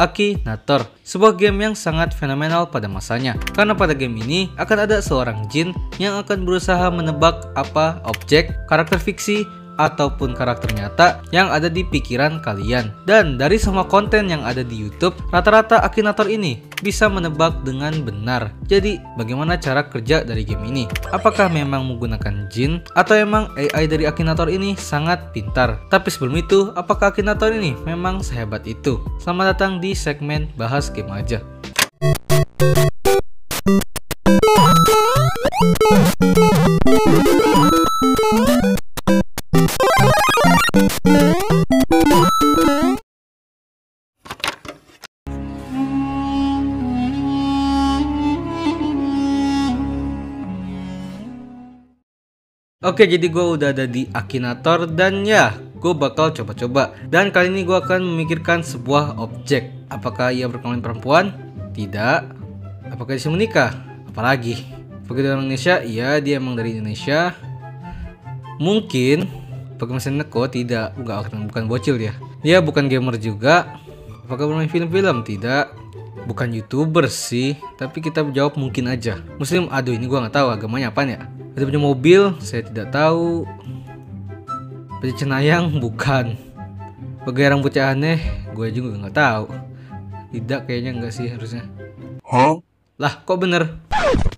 Akinator, sebuah game yang sangat fenomenal pada masanya. Karena pada game ini akan ada seorang jin yang akan berusaha menebak apa objek, karakter fiksi, ataupun karakter nyata yang ada di pikiran kalian. Dan dari semua konten yang ada di YouTube, rata-rata Akinator ini bisa menebak dengan benar. Jadi, bagaimana cara kerja dari game ini? Apakah memang menggunakan jin atau emang AI dari Akinator ini sangat pintar? Tapi sebelum itu, apakah Akinator ini memang sehebat itu? Selamat datang di segmen bahas game aja. Oke, jadi gue udah ada di Akinator dan ya, gue bakal coba-coba. Dan kali ini gue akan memikirkan sebuah objek. Apakah ia berkelamin perempuan? Tidak. Apakah dia menikah? Apalagi? Apakah dia orang Indonesia? Iya, dia emang dari Indonesia. Mungkin pakai mesin neko? Tidak. Bukan bocil dia. Dia bukan gamer juga. Apakah bermain film-film? Tidak. Bukan YouTuber sih. Tapi kita jawab mungkin aja. Muslim? Aduh, ini gue nggak tahu agamanya apaan ya. Dia punya mobil, saya tidak tahu. Pakai cenayang, bukan. Pakai rambutnya aneh, gue juga nggak tahu. Tidak, kayaknya nggak sih harusnya. Lah, kok bener?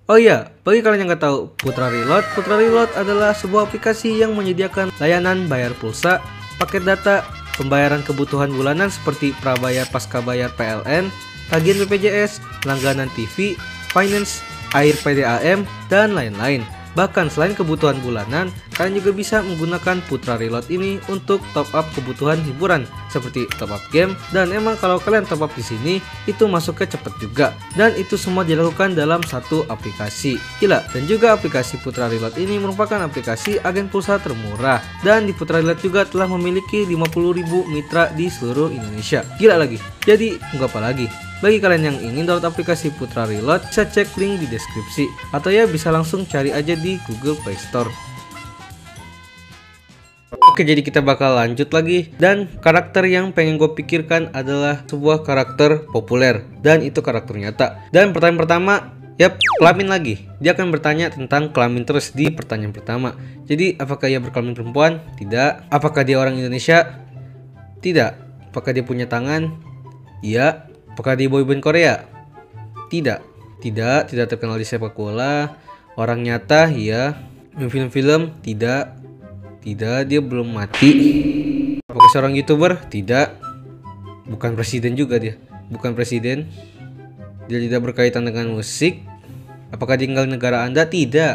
Oh iya, bagi kalian yang nggak tahu, Putra Reload adalah sebuah aplikasi yang menyediakan layanan bayar pulsa, paket data, pembayaran kebutuhan bulanan seperti prabayar pasca bayar PLN, tagihan BPJS, langganan TV, finance, air PDAM, dan lain-lain. Bahkan selain kebutuhan bulanan, kalian juga bisa menggunakan Putra Reload ini untuk top up kebutuhan hiburan seperti top up game, dan emang kalau kalian top up di sini itu masuknya cepet juga, dan itu semua dilakukan dalam satu aplikasi. Gila, dan juga aplikasi Putra Reload ini merupakan aplikasi agen pulsa termurah, dan di Putra Reload juga telah memiliki 50.000 mitra di seluruh Indonesia. Gila lagi. Jadi, tunggu apa lagi? Bagi kalian yang ingin download aplikasi Putra Reload, bisa cek link di deskripsi, atau ya bisa langsung cari aja di Google Play Store. Oke, jadi kita bakal lanjut lagi, dan karakter yang pengen gue pikirkan adalah sebuah karakter populer, dan itu karakter nyata. Dan pertanyaan pertama, yap, kelamin lagi. Dia akan bertanya tentang kelamin terus di pertanyaan pertama. Jadi, apakah ia berkelamin perempuan? Tidak. Apakah dia orang Indonesia? Tidak. Apakah dia punya tangan? Iya. Apakah dia boyband Korea? Tidak. Tidak terkenal di sepak bola. Orang nyata, iya. Film-film? Tidak. Tidak, dia belum mati. Apakah seorang YouTuber? Tidak. Bukan presiden juga dia. Bukan presiden. Dia tidak berkaitan dengan musik. Apakah dia tinggal di negara Anda? Tidak.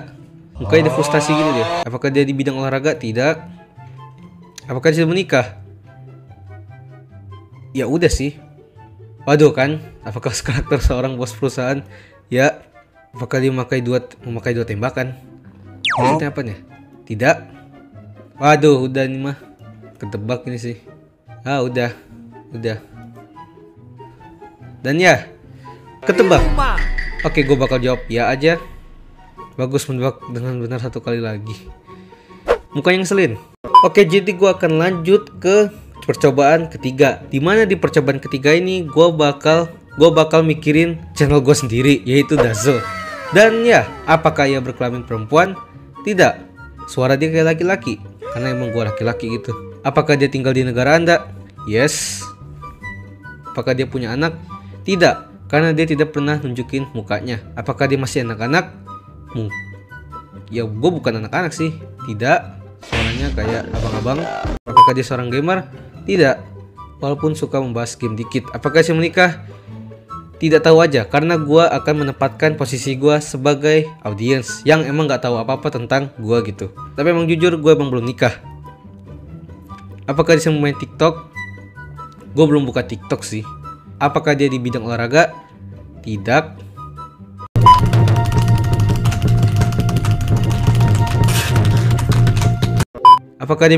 Mukanya dia frustasi gitu dia. Apakah dia di bidang olahraga? Tidak. Apakah dia sudah menikah? Ya udah sih. Waduh kan, apakah karakter seorang bos perusahaan? Ya. Apakah dia memakai dua tembakan? Maksudnya apa nih? Tidak. Waduh, udah nih mah. Ketebak ini sih. Ah, udah. Dan ya, ketebak. Oke, gue bakal jawab ya aja. Bagus, menebak dengan benar satu kali lagi. Mukanya ngeselin. Oke, jadi gue akan lanjut ke percobaan ketiga, dimana di percobaan ketiga ini gue bakal mikirin channel gue sendiri, yaitu Dazo. Dan ya, apakah ia berkelamin perempuan? Tidak. Suara dia kayak laki-laki, karena emang gue laki-laki gitu. Apakah dia tinggal di negara Anda? Yes. Apakah dia punya anak? Tidak, karena dia tidak pernah nunjukin mukanya. Apakah dia masih anak-anak? Ya, gue bukan anak-anak sih. Tidak. Suaranya kayak abang-abang. Apakah dia seorang gamer? Tidak, walaupun suka membahas game dikit. Apakah saya menikah? Tidak tahu aja, karena gue akan menempatkan posisi gue sebagai audiens yang emang gak tahu apa-apa tentang gue gitu. Tapi emang jujur, gue emang belum nikah. Apakah dia main TikTok? Gue belum buka TikTok sih. Apakah dia di bidang olahraga? Tidak. Apakah dia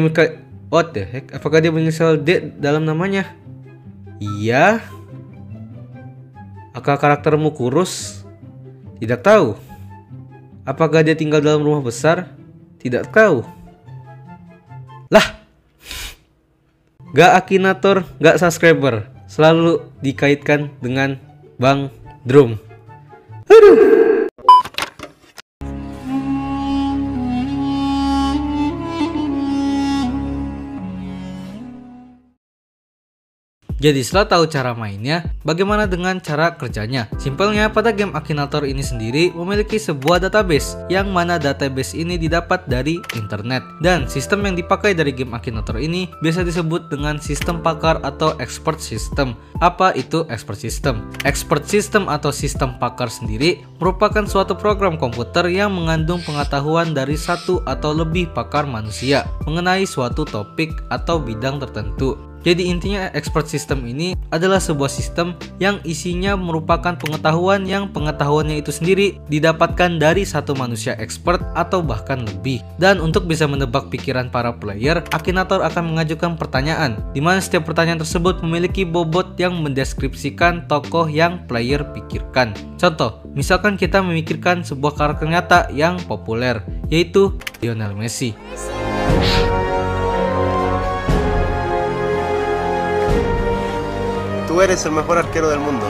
what the heck? Apakah dia menginisial D dalam namanya? Iya. Apakah karaktermu kurus? Tidak tahu. Apakah dia tinggal dalam rumah besar? Tidak tahu. Lah. Gak Akinator, gak subscriber. selalu dikaitkan dengan Bang Drum. Jadi setelah tahu cara mainnya, bagaimana dengan cara kerjanya? Simpelnya, pada game Akinator ini sendiri memiliki sebuah database, yang mana database ini didapat dari internet. Dan sistem yang dipakai dari game Akinator ini biasa disebut dengan sistem pakar atau expert system. Apa itu expert system? Expert system atau sistem pakar sendiri merupakan suatu program komputer yang mengandung pengetahuan dari satu atau lebih pakar manusia mengenai suatu topik atau bidang tertentu. Jadi intinya expert system ini adalah sebuah sistem yang isinya merupakan pengetahuan yang pengetahuannya itu sendiri didapatkan dari satu manusia expert atau bahkan lebih. Dan untuk bisa menebak pikiran para player, Akinator akan mengajukan pertanyaan, di mana setiap pertanyaan tersebut memiliki bobot yang mendeskripsikan tokoh yang player pikirkan. Contoh, misalkan kita memikirkan sebuah karakter nyata yang populer, yaitu Lionel Messi. Tú eres el mejor arquero del mundo.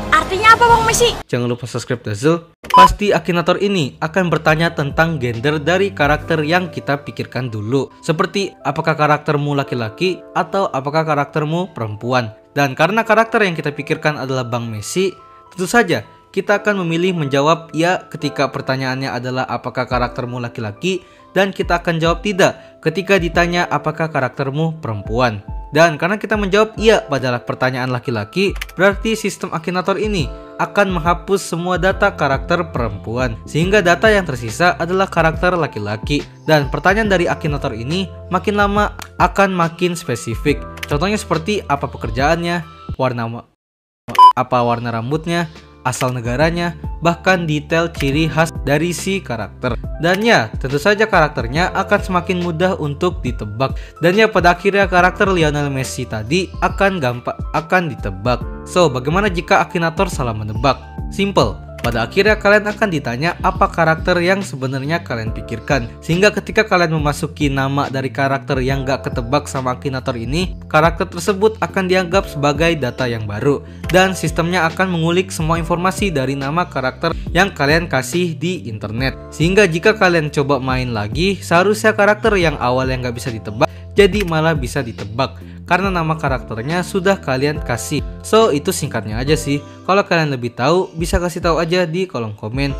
Artinya apa Bang Messi? Jangan lupa subscribe Dazzle. Pasti Akinator ini akan bertanya tentang gender dari karakter yang kita pikirkan dulu. Seperti apakah karaktermu laki-laki atau apakah karaktermu perempuan. Dan karena karakter yang kita pikirkan adalah Bang Messi, tentu saja kita akan memilih menjawab ya ketika pertanyaannya adalah apakah karaktermu laki-laki, dan kita akan jawab tidak ketika ditanya apakah karaktermu perempuan. Dan karena kita menjawab iya pada pertanyaan laki-laki, berarti sistem Akinator ini akan menghapus semua data karakter perempuan, sehingga data yang tersisa adalah karakter laki-laki. Dan pertanyaan dari Akinator ini makin lama akan makin spesifik. Contohnya seperti apa pekerjaannya, apa warna rambutnya, asal negaranya, bahkan detail ciri khas dari si karakter. Dan ya, tentu saja karakternya akan semakin mudah untuk ditebak. Dan ya, pada akhirnya karakter Lionel Messi tadi akan ditebak. So, bagaimana jika Akinator salah menebak? Simple. Pada akhirnya kalian akan ditanya apa karakter yang sebenarnya kalian pikirkan. Sehingga ketika kalian memasuki nama dari karakter yang gak ketebak sama Akinator ini, karakter tersebut akan dianggap sebagai data yang baru. Dan sistemnya akan mengulik semua informasi dari nama karakter yang kalian kasih di internet. Sehingga jika kalian coba main lagi, seharusnya karakter yang awalnya gak bisa ditebak jadi malah bisa ditebak, karena nama karakternya sudah kalian kasih. So, itu singkatnya aja sih. Kalau kalian lebih tahu, bisa kasih tahu aja di kolom komen.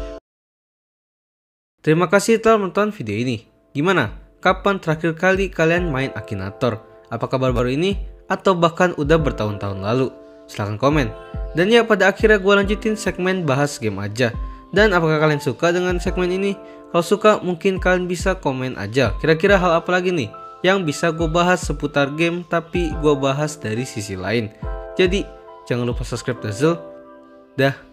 Terima kasih telah menonton video ini. Gimana? Kapan terakhir kali kalian main Akinator? Apakah baru-baru ini? Atau bahkan udah bertahun-tahun lalu? Silahkan komen. Dan ya, pada akhirnya gue lanjutin segmen bahas game aja. Dan apakah kalian suka dengan segmen ini? Kalau suka, mungkin kalian bisa komen aja. Kira-kira hal apa lagi nih yang bisa gue bahas seputar game, tapi gue bahas dari sisi lain. Jadi jangan lupa subscribe Dazzle. Dah.